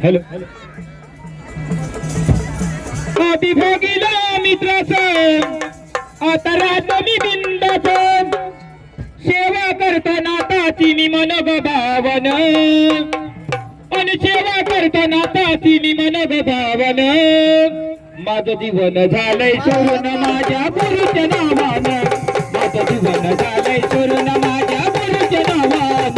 hello आधी भोगिला मित्राच आता राहतो मी बिंदाच सेवा करताना ताची मी मन भावन आणि सेवा करताना ताची मी मन भावन माझं जीवन झालंय सोडून माझ्या गुरुच्या नावानं माझं जीवन झालंय सोडून माझ्या गुरुच्या नावानं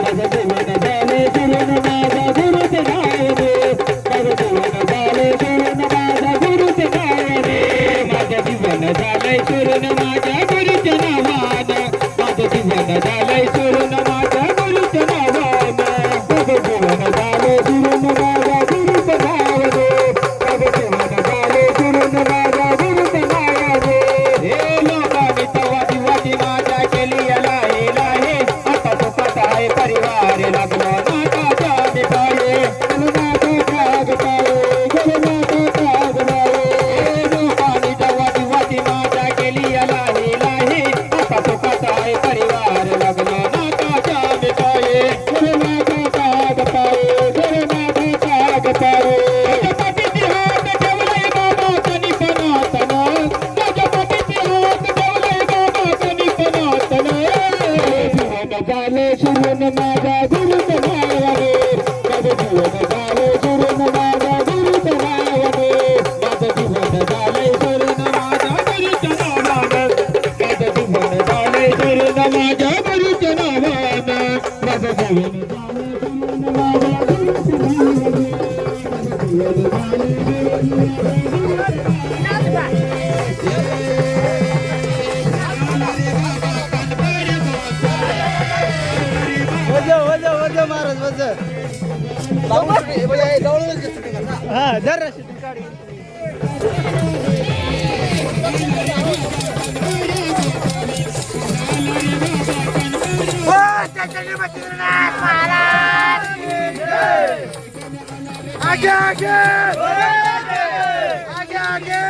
माझं जीवन झालंय सोडून माझ्या गुरुच्या नावानं माझं जीवन झालंय सोडून माझ्या गुरुच्या नावानं माझं जीवन झालंय सोडून माझ्या गुरुच्या नावानं माझं जीवन झालंय सोडून माझ्या गुरुच्या नावानं माझं जीवन झालंय सोडून माझ्या गुरुच्या नावानं माझं जीवन झालंय सोडून माझ्या गुरुच्या नावानं हे लोकांनी तवा दिवाची माझ्या केली याला हे आता तो कसा आहे परिवार लागलो नाकाच्या दिपाळे नाका त्याग पाळे नाका त्याग पाळे हे लोकांनी तवा दिवाची माझ्या केली याला हे आता तो कसा आहे परिवार लागलो नाकाच्या दिपाळे नाका त्याग पाळे नाका त्याग पाळे गणपतीची हात ठेवलंय बाबा तनी पनातन गणपतीची हात ठेवलंय बाबा तनी पनातन जीवन झाले सुरून माझ्या गुरुच्या नावाने माझं जीवन झाले सुरून माझ्या गुरुच्या नावाने माझं जीवन झाले सुरून माझ्या गुरुच्या नावानं माझं जीवन झाले सुरून माझ्या गुरुच्या नावानं माझं जीवन झाले सुरून माझ्या गुरुच्या नावाने वजा महाराज वजा हा धर काढी आगे आगे आगे आगे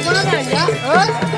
कोणाला